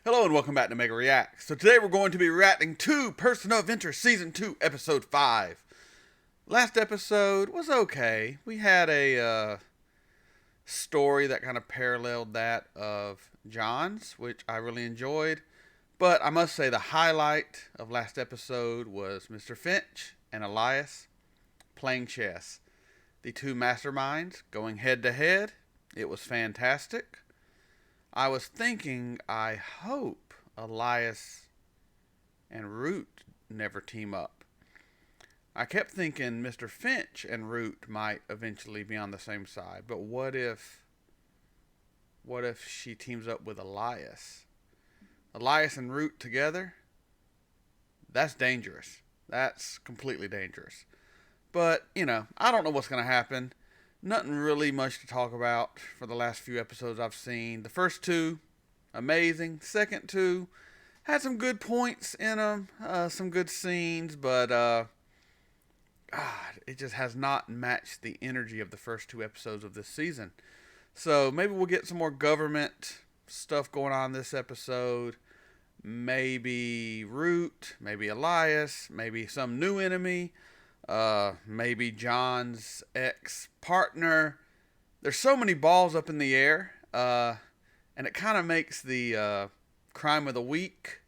Hello and welcome back to Mega React. So today we're going to be reacting to Person of Interest Season 2, Episode 5. Last episode was okay. We had a story that kind of paralleled that of John's, which I really enjoyed. But I must say the highlight of last episode was Mr. Finch and Elias playing chess. The two masterminds going head to head. It was fantastic. I was thinking, I hope Elias and Root never team up. I kept thinking Mr. Finch and Root might eventually be on the same side, but what if she teams up with Elias? Elias and Root together? That's dangerous. That's completely dangerous. But, I don't know what's going to happen. Nothing really much to talk about for the last few episodes I've seen. The first two, amazing. Second two, had some good points in them. Some good scenes. But, it just has not matched the energy of the first two episodes of this season. So, maybe we'll get some more government stuff going on this episode. Maybe Root. Maybe Elias. Maybe some new enemy. Maybe John's ex-partner. There's so many balls up in the air, and it kind of makes the crime of the week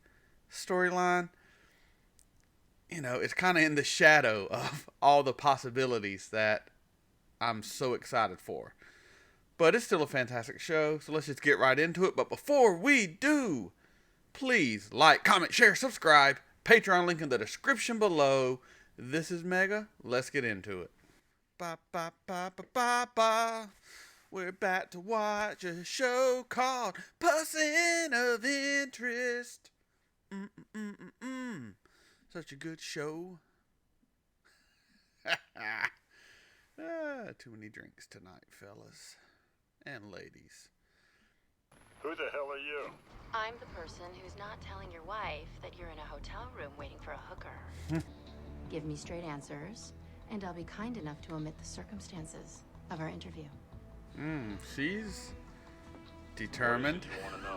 storyline, it's kind of in the shadow of all the possibilities that I'm so excited for. But it's still a fantastic show, so let's just get right into it. But before we do, please like, comment, share, subscribe. Patreon link in the description below. This is Mega. Let's get into it. Ba ba ba ba ba ba. We're about to watch a show called Person of Interest. Such a good show. Too many drinks tonight, fellas and ladies. Who the hell are you? I'm the person who's not telling your wife that you're in a hotel room waiting for a hooker. Give me straight answers, and I'll be kind enough to omit the circumstances of our interview. She's determined.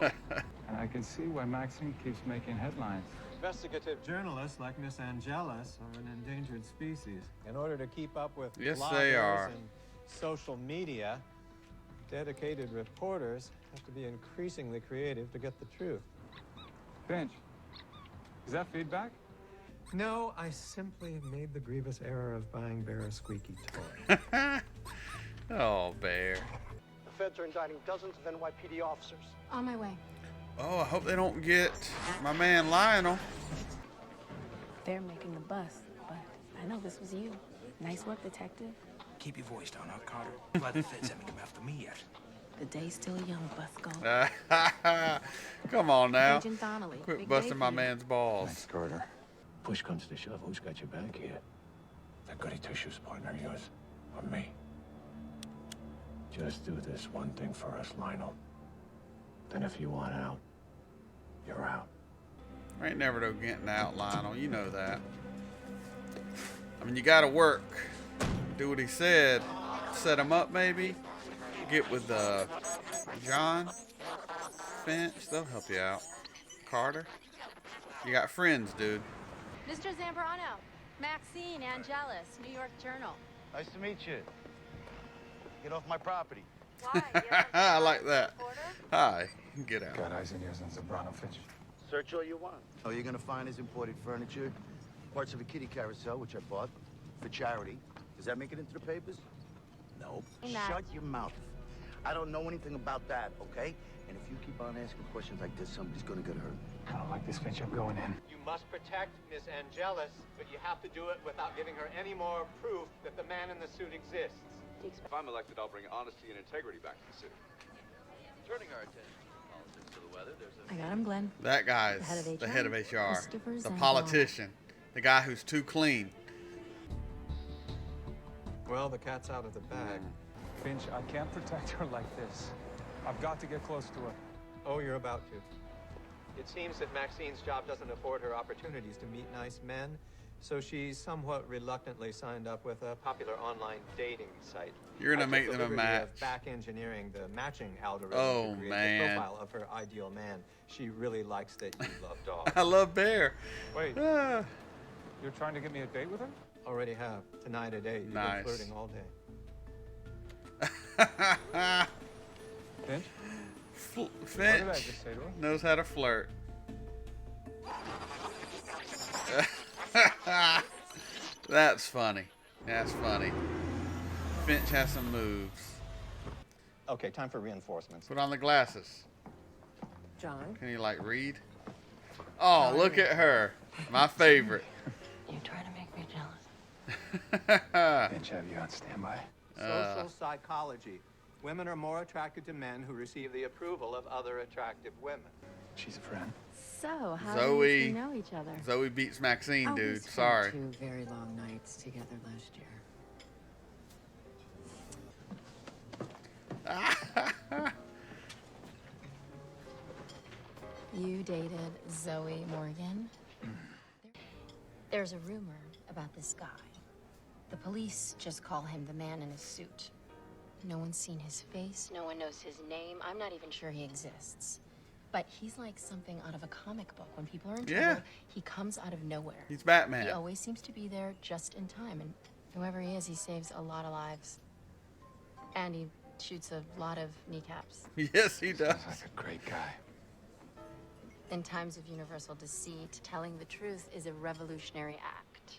And I can see why Maxine keeps making headlines. Investigative journalists like Miss Angelus are an endangered species. In order to keep up with Yes, bloggers they are. and social media, dedicated reporters have to be increasingly creative to get the truth. Finch, is that feedback? No, I simply made the grievous error of buying Bear a squeaky toy. Oh, Bear. The feds are indicting dozens of NYPD officers. On my way. Oh, I hope they don't get my man Lionel. They're making the bus, but I know this was you. Nice work, detective. Keep your voice down, huh, Carter? Glad the feds haven't come after me yet. The day's still young, Busco. Come on now. Agent Donnelly. Quit Big busting day my for you. man's balls. Thanks, Carter. Push comes to shove, who's got your back here? That goody two-shoes partner of yours, or me? Just do this one thing for us, Lionel. Then if you want out, you're out. I ain't never no getting out, Lionel. You know that. I mean, you gotta work. Do what he said. Set him up, maybe. Get with John, Finch. They'll help you out. Carter. You got friends, dude. Mr. Zambrano, Maxine Angelus, New York Journal. Nice to meet you. Get off my property. Why? I like that. Hi. Get out. Got eyes and ears on Zambrano, Finch. Search all you want. All you're gonna find is imported furniture, parts of a kitty carousel, which I bought for charity. Does that make it into the papers? Nope. Shut your mouth. I don't know anything about that, okay? And if you keep on asking questions like this, somebody's gonna get hurt. I don't like this, Finch. I'm going in. You must protect Miss Angelus, but you have to do it without giving her any more proof that the man in the suit exists. If I'm elected, I'll bring honesty and integrity back to the city. Turning our attention to politics to the weather, I got him, Glenn. That guy's the head of HR. The politician. The guy who's too clean. Well, the cat's out of the bag. Finch, I can't protect her like this. I've got to get close to her. Oh, you're about to. It seems that Maxine's job doesn't afford her opportunities to meet nice men. So she somewhat reluctantly signed up with a popular online dating site. You're gonna make them a match. Back engineering the matching algorithm Oh, to create man. the profile of her ideal man. She really likes that you love dogs. I love Bear. Wait, Ah. you're trying to get me a date with him? Already have. Tonight a date. You've Nice. been flirting all day. Finch? Finch What did I just say to her? knows how to flirt. That's funny. That's funny. Finch has some moves. Okay, time for reinforcements. Put on the glasses. John? Can you like read? Oh, look at her. My favorite. You're trying to make me jealous. Finch, have you on standby? Social psychology. Women are more attracted to men who receive the approval of other attractive women. She's a friend. So, how Zoe. do you know each other? Zoe beats Maxine, Oh, we dude. spent Sorry. 2 very long nights together last year. You dated Zoe Morgan? There's a rumor about this guy. The police just call him the man in a suit. No one's seen his face, no one knows his name. I'm not even sure he exists. But he's like something out of a comic book. When people are in trouble, he comes out of nowhere. He's Batman. He always seems to be there just in time. And whoever he is, he saves a lot of lives. And he shoots a lot of kneecaps. Yes, he does. Sounds like a great guy. In times of universal deceit, telling the truth is a revolutionary act.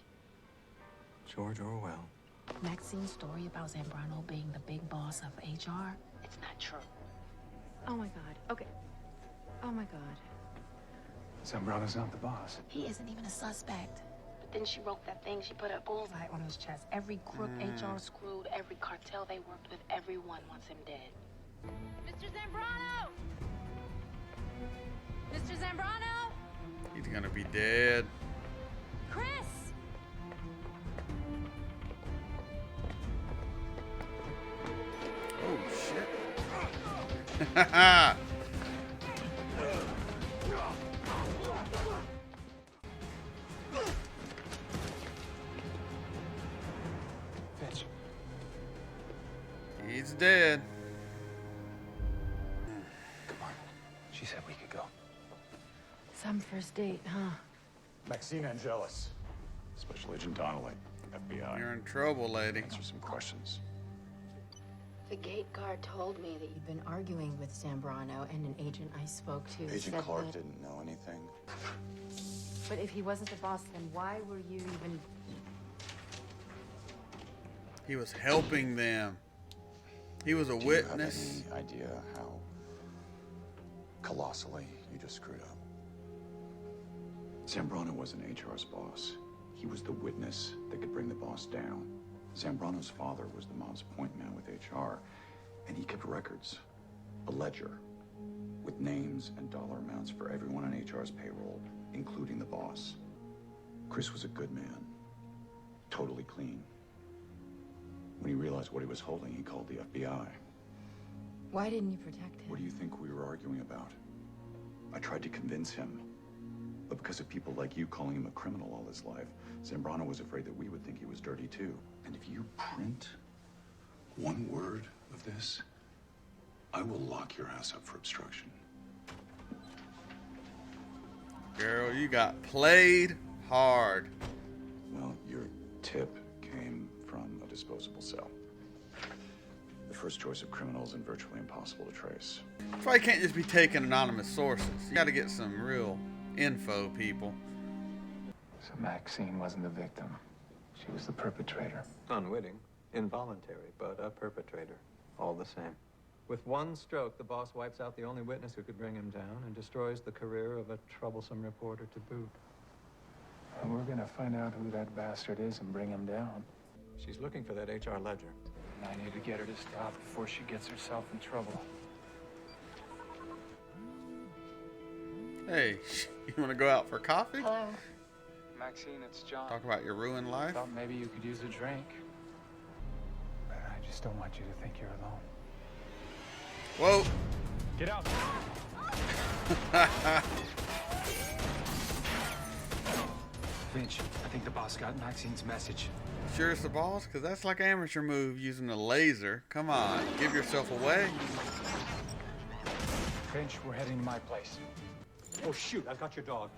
George Orwell. Maxine's story about Zambrano being the big boss of HR, it's not true. Oh my God. Okay. Oh my God. Zambrano's not the boss. He isn't even a suspect. But then she wrote that thing, she put a bullseye on his chest. Every crook HR screwed, every cartel they worked with, everyone wants him dead. Mr. Zambrano! Mr. Zambrano! He's gonna be dead. Chris! Oh shit. Finch. He's dead. Come on. She said we could go. Some first date, huh? Maxine Angelis. Special Agent Donnelly, FBI. You're in trouble, lady. Answer some questions. The gate guard told me that you've been arguing with Zambrano, and an agent I spoke to Agent said Clark that... didn't know anything. But if he wasn't the boss, then why were you even... He was helping them. He was a Do witness. you have any idea how colossally you just screwed up? Zambrano wasn't HR's boss. He was the witness that could bring the boss down. Zambrano's father was the mob's point man with HR, and he kept records, a ledger, with names and dollar amounts for everyone on HR's payroll, including the boss. Chris was a good man, totally clean. When he realized what he was holding, he called the FBI. Why didn't you protect him? What do you think we were arguing about? I tried to convince him. But because of people like you calling him a criminal all his life, Zambrano was afraid that we would think he was dirty too. And if you print one word of this, I will lock your ass up for obstruction. Girl, you got played hard. Well, your tip came from a disposable cell. The first choice of criminals and virtually impossible to trace. That's why you can't just be taking anonymous sources. You gotta get some real info, people. So Maxine wasn't the victim. She was the perpetrator. Unwitting, involuntary, but a perpetrator, all the same. With one stroke, the boss wipes out the only witness who could bring him down and destroys the career of a troublesome reporter to boot. And we're gonna find out who that bastard is and bring him down. She's looking for that HR ledger. And I need to get her to stop before she gets herself in trouble. Hey, you wanna go out for coffee? Hello. Maxine, it's John. Talk about your ruined life? Thought maybe you could use a drink. But I just don't want you to think you're alone. Whoa. Get out. Finch, I think the boss got Maxine's message. Sure it's the boss? Because that's like amateur move using a laser. Come on, give yourself away. Finch, we're heading to my place. Oh, shoot, I've got your dog.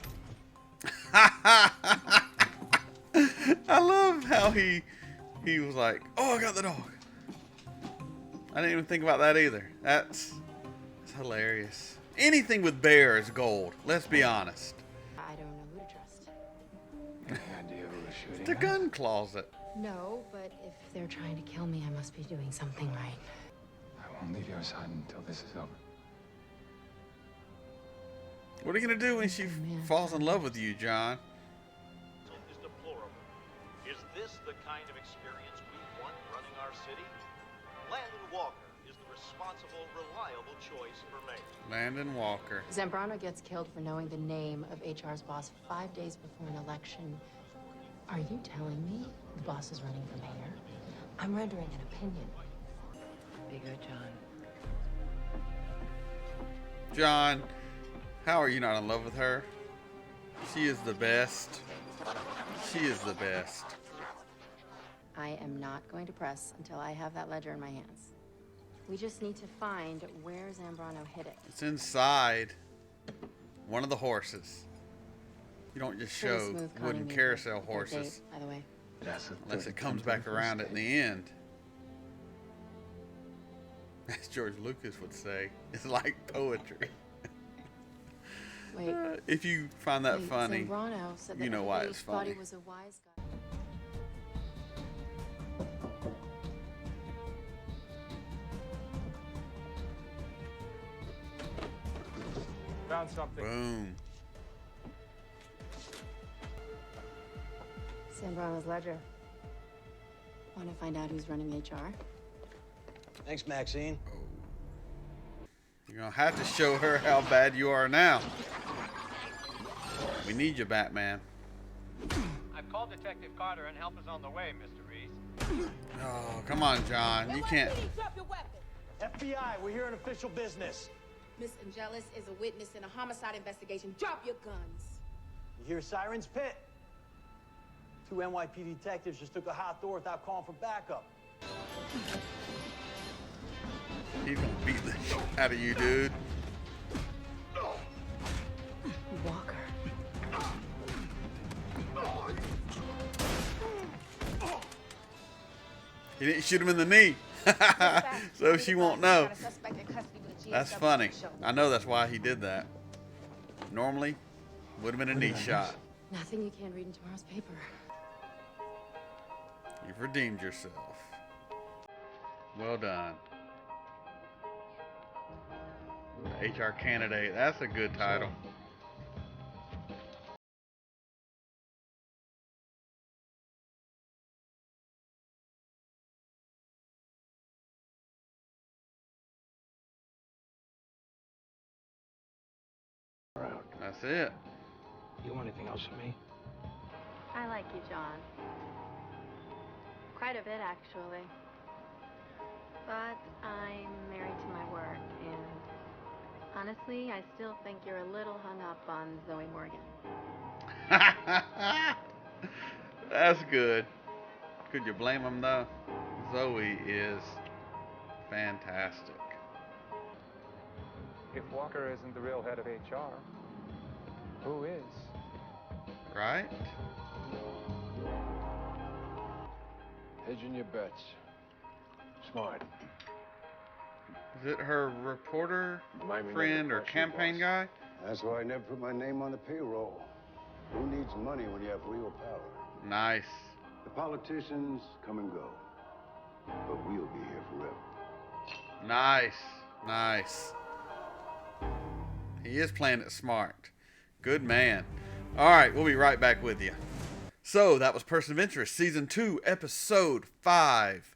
I love how he was like, oh, I got the dog. I didn't even think about that either. That's hilarious. Anything with bear is gold. Let's be honest. I don't know who to trust. Any idea who was shooting? The gun closet. No, but if they're trying to kill me, I must be doing something right. I won't leave your side until this is over. What are you gonna do when she falls in love with you, John? Is deplorable. Is this the kind of experience we want running our city? Landon Walker is the responsible, reliable choice for mayor. Landon Walker. Zambrano gets killed for knowing the name of HR's boss 5 days before an election. Are you telling me the boss is running for mayor? I'm rendering an opinion. Be good, John. John, how are you not in love with her? She is the best. She is the best. I am not going to press until I have that ledger in my hands. We just need to find where Zambrano hid it. It's inside one of the horses. You don't just Pretty show smooth wooden conning carousel music. horses. Date, by the way. Unless it comes back around at the end. As George Lucas would say, it's like poetry. Wait. If you find that Wait, funny, Zambrano said that you know why everybody it's thought funny. he was a wise guy. Found something. Boom. Zambrano's ledger. Want to find out who's running HR? Thanks, Maxine. You're gonna have to show her how bad you are now. We need you, Batman. I've called Detective Carter and help is on the way, Mr. Reese. Oh, come on, John. You can't. FBI, we're here on official business. Miss Angelus is a witness in a homicide investigation. Drop your guns. You hear sirens, Pitt? 2 NYPD detectives just took a hot door without calling for backup. He's gonna beat the shit out of you, dude. Walker. He didn't shoot him in the knee. So she won't know. That's funny. I know that's why he did that. Normally, would have been a knee shot. Nothing you can't read in tomorrow's paper. You've redeemed yourself. Well done. HR candidate. That's a good title. That's it. You want anything else from me? I like you, John. Quite a bit, actually. But I'm married to my work, and honestly, I still think you're a little hung up on Zoe Morgan. That's good. Could you blame him, though? Zoe is fantastic. If Walker isn't the real head of HR, who is? Right? Hedging your bets. Smart. Is it her reporter Remind me friend never or to cross you, campaign boss. guy? That's why I never put my name on the payroll. Who needs money when you have real power? Nice. The politicians come and go, but we'll be here forever. Nice. Nice. He is playing it smart. Good man. All right, we'll be right back with you. So, that was Person of Interest, Season 2, Episode 5.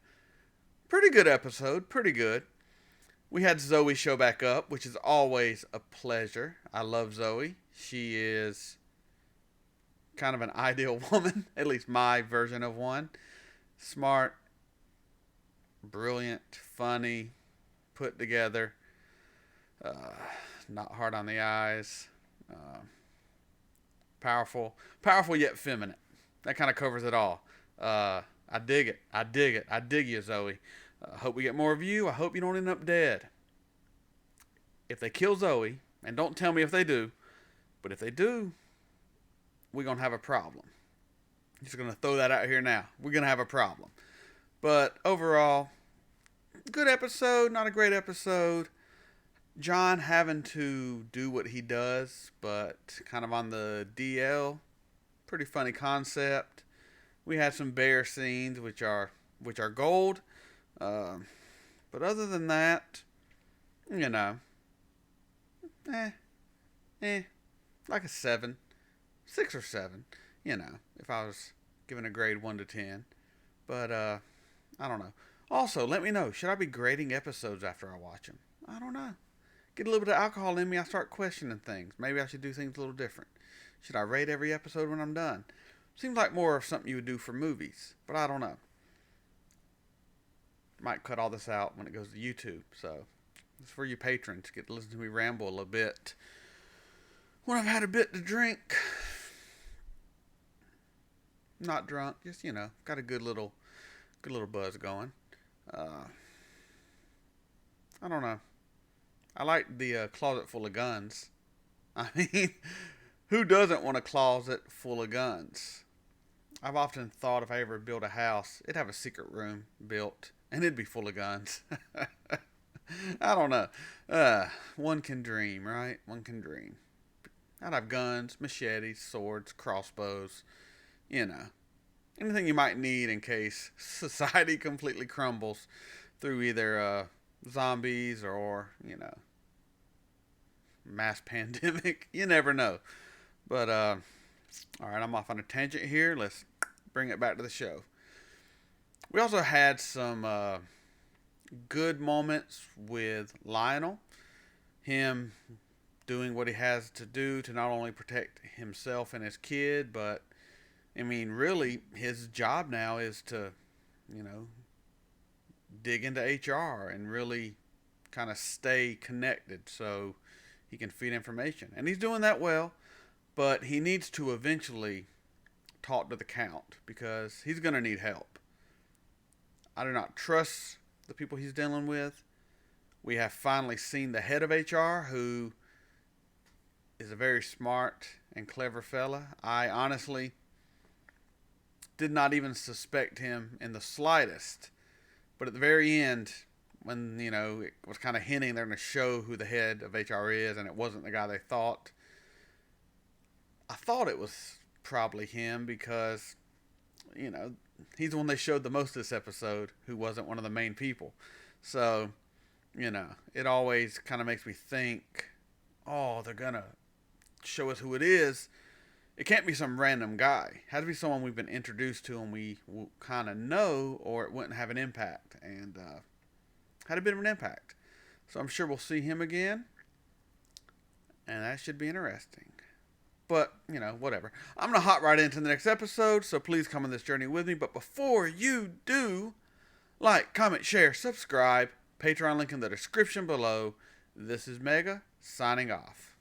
Pretty good episode. Pretty good. We had Zoe show back up, which is always a pleasure. I love Zoe. She is kind of an ideal woman, at least my version of one. Smart, brilliant, funny, put together, not hard on the eyes. Powerful yet feminine. That kind of covers it all. I dig it. I dig you, Zoe. I hope we get more of you. I hope you don't end up dead. If they kill Zoe, and don't tell me if they do, but if they do, we're going to have a problem. Just going to throw that out here now. We're going to have a problem. But overall, good episode, not a great episode. John having to do what he does, but kind of on the DL. Pretty funny concept. We had some bear scenes, which are gold. But other than that, you know, like a 7, 6 or 7. You know, if I was giving a grade 1 to 10. But I don't know. Also, let me know, should I be grading episodes after I watch them? I don't know. Get a little bit of alcohol in me, I start questioning things. Maybe I should do things a little different. Should I rate every episode when I'm done? Seems like more of something you would do for movies, but I don't know. Might cut all this out when it goes to YouTube, so it's for you patrons. Get to listen to me ramble a little bit when I've had a bit to drink. Not drunk, just, you know, got a good little buzz going. I don't know. I like the closet full of guns. I mean, who doesn't want a closet full of guns? I've often thought if I ever build a house, it'd have a secret room built, and it'd be full of guns. I don't know. One can dream, right? One can dream. I'd have guns, machetes, swords, crossbows, you know. Anything you might need in case society completely crumbles through either zombies or, you know, mass pandemic. You never know. But, all right, I'm off on a tangent here. Let's bring it back to the show. We also had some good moments with Lionel. Him doing what he has to do to not only protect himself and his kid, but, I mean, really, his job now is to, you know, dig into HR and really kind of stay connected so he can feed information. And he's doing that well, but he needs to eventually talk to the Count because he's going to need help. I do not trust the people he's dealing with. We have finally seen the head of HR, who is a very smart and clever fella. I honestly did not even suspect him in the slightest. But at the very end, when, you know, it was kind of hinting they're going to show who the head of HR is, and it wasn't the guy they thought, I thought it was probably him because, you know, he's the one they showed the most this episode who wasn't one of the main people. So, you know, it always kind of makes me think, oh, they're going to show us who it is. It can't be some random guy. It has to be someone we've been introduced to and we kind of know, or it wouldn't have an impact. And had a bit of an impact. So I'm sure we'll see him again. And that should be interesting. But, you know, whatever. I'm going to hop right into the next episode, so please come on this journey with me. But before you do, like, comment, share, subscribe. Patreon link in the description below. This is Mega, signing off.